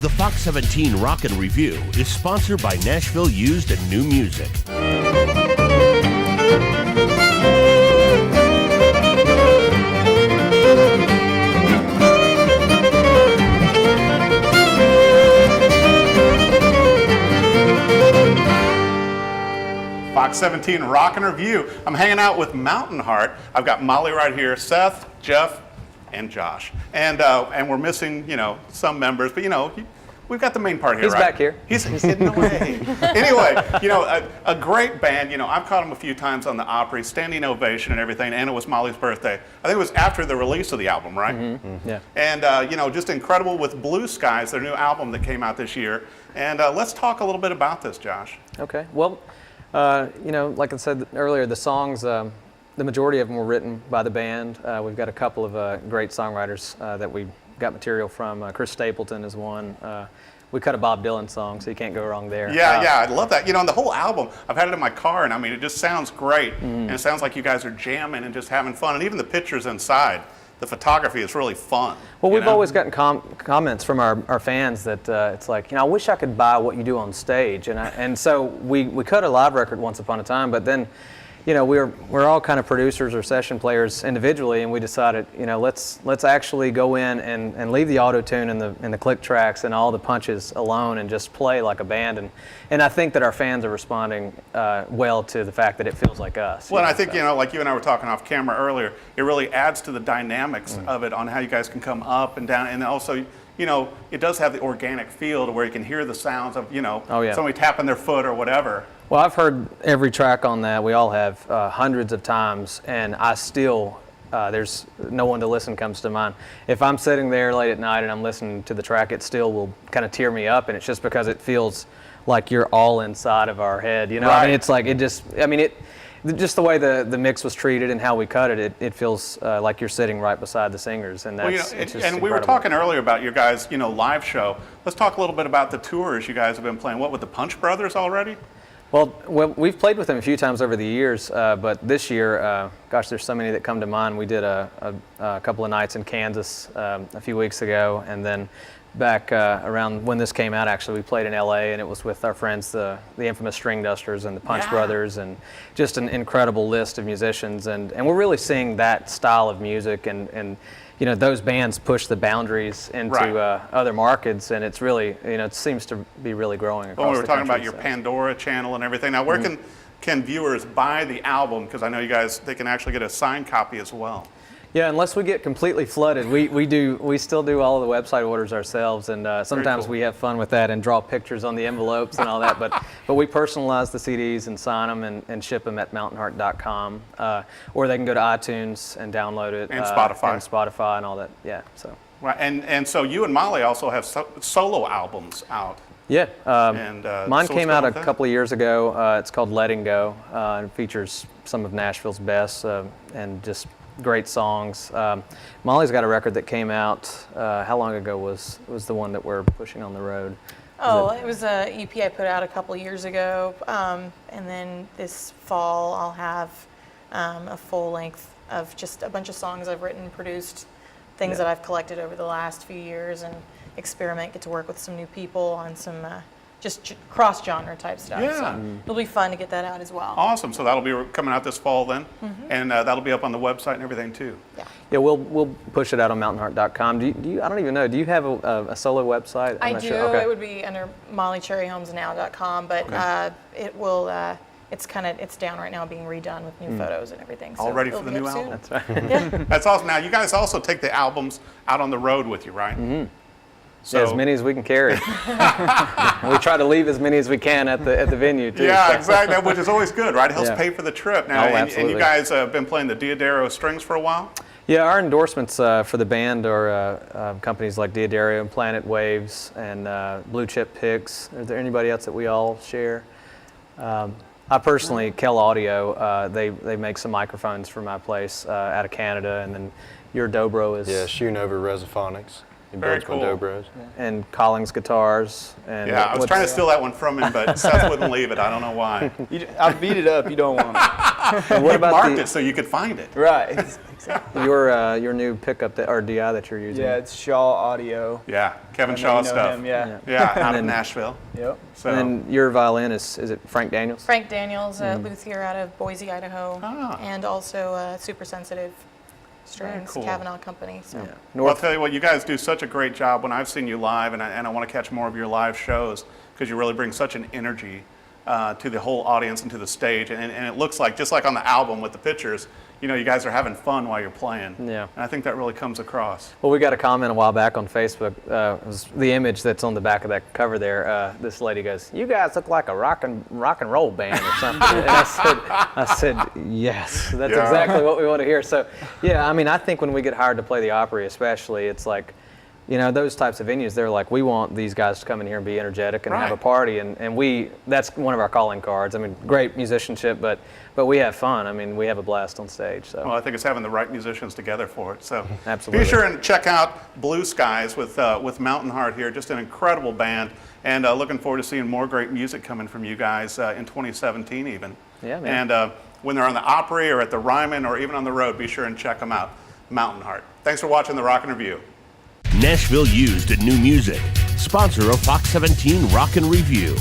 The Fox 17 Rockin' Review is sponsored by Nashville Used and New Music. Fox 17 Rockin' Review. I'm hanging out with Mountain Heart. I've got Molly right here, Seth, Jeff, and Josh. And we're missing, some members, but we've got the main part here, He's right? back here. He's hidden away. Anyway, a great band. I've caught him a few times on the Opry, standing ovation and everything, and it was Molly's birthday. I think it was after the release of the album, right? Mm-hmm. Yeah. And, just incredible with Blue Skies, their new album that came out this year. And let's talk a little bit about this, Josh. Okay. Well, like I said earlier, the songs, the majority of them were written by the band. We've got a couple of great songwriters that we got material from. Chris Stapleton is one. We cut a Bob Dylan song, so you can't go wrong there. Yeah, I love that. And the whole album, I've had it in my car, and it just sounds great. And it sounds like you guys are jamming and just having fun. And even the pictures inside, the photography is really fun. Well, we've always gotten comments from our fans that it's like, I wish I could buy what you do on stage. And so we cut a live record once upon a time, but then, we're all kind of producers or session players individually, and we decided, let's actually go in and leave the auto-tune and the click tracks and all the punches alone and just play like a band. And I think that our fans are responding well to the fact that it feels like us. Well, and I think, like you and I were talking off camera earlier, it really adds to the dynamics of it on how you guys can come up and down, and also, it does have the organic feel to where you can hear the sounds of, somebody tapping their foot or whatever. Well, I've heard every track on that. We all have hundreds of times, and I still, there's no one to listen comes to mind. If I'm sitting there late at night and I'm listening to the track, it still will kind of tear me up, and it's just because it feels like you're all inside of our head. Right. It's like just the way the mix was treated and how we cut it, it feels like you're sitting right beside the singers, and that's it's just and we were talking earlier about your guys' live show. Let's talk a little bit about the tours you guys have been playing. What, with the Punch Brothers already? Well, we've played with them a few times over the years, but this year, there's so many that come to mind. We did a couple of nights in Kansas a few weeks ago, and then back around when this came out, actually, we played in LA, and it was with our friends, the infamous String Dusters and the Punch Brothers, and just an incredible list of musicians. And we're really seeing that style of music, and those bands push the boundaries into other markets, and it's really, it seems to be really growing across the country. Well, we were talking about your Pandora channel and everything. Now, where can viewers buy the album? Because I know you guys, they can actually get a signed copy as well. Yeah, unless we get completely flooded, we still do all of the website orders ourselves, and sometimes we have fun with that and draw pictures on the envelopes and all that. But we personalize the CDs and sign them and ship them at mountainheart.com, or they can go to iTunes and download it and Spotify and all that. Yeah, so right, and so you and Molly also have solo albums out. Yeah, mine so came out a couple of years ago. It's called Letting Go, and it features some of Nashville's best and just great songs. Molly's got a record that came out, how long ago was the one that we're pushing on the road? It was a EP I put out a couple years ago, and then this fall I'll have a full length of just a bunch of songs I've written, produced, things that I've collected over the last few years, and get to work with some new people on some just cross-genre type stuff. Yeah. So it'll be fun to get that out as well. Awesome. So that'll be coming out this fall then, and that'll be up on the website and everything too. Yeah, we'll push it out on mountainheart.com. Do you? I don't even know. Do you have a solo website? I do. Sure. Okay. It would be under mollycherryhomesnow.com, but it will. It's down right now, being redone with new photos and everything. So all ready for the new album. That's right. That's awesome. Now you guys also take the albums out on the road with you, right? Mm-hmm. So, as many as we can carry. We try to leave as many as we can at the venue too. Yeah, exactly, which is always good, right? It helps pay for the trip. Now, absolutely. And you guys have been playing the Diodario strings for a while? Yeah, our endorsements for the band are companies like Diodario and Planet Waves and Blue Chip Picks. Is there anybody else that we all share? I personally, Kel Audio, they make some microphones for my place out of Canada, and then your Dobro is... Yeah, Shoenova Resophonics. Very cool. Dobros. And Collings guitars. And I was trying to steal that one from him, but Seth wouldn't leave it. I don't know why. I beat it up. You don't want it. What about Marked it so you could find it. Right. your new pickup or DI that you're using? Yeah, it's Shaw Audio. Yeah, Kevin I know Shaw you know stuff. him, yeah. Yeah, out of then- Nashville. Yep. So, And then your violin is it Frank Daniels? Frank Daniels, luthier out of Boise, Idaho, Ah. and also super sensitive strings, cool. Kavanaugh Company. So. Yeah. well, I'll tell you what, you guys do such a great job when I've seen you live, and I want to catch more of your live shows because you really bring such an energy to the whole audience and to the stage. And it looks like, just like on the album with the pictures, you guys are having fun while you're playing. Yeah. And I think that really comes across. Well, we got a comment a while back on Facebook. It was the image that's on the back of that cover there. This lady goes, "You guys look like a rock and roll band or something." And I said, yes, that's Yeah. exactly what we want to hear. So, yeah, I mean, I think when we get hired to play the Opry, especially, it's like, those types of venues, they're like, we want these guys to come in here and be energetic and have a Right. party, and that's one of our calling cards. I mean, great musicianship, but we have fun. I mean, we have a blast on stage. So. Well, I think it's having the right musicians together for it. So Absolutely. be sure and check out Blue Skies with Mountain Heart here. Just an incredible band, and looking forward to seeing more great music coming from you guys in 2017 even. Yeah, man. And when they're on the Opry or at the Ryman or even on the road, be sure and check them out. Mountain Heart. Thanks for watching the Rockin' Review. Nashville Used and New Music, sponsor of Fox 17 Rock and Review.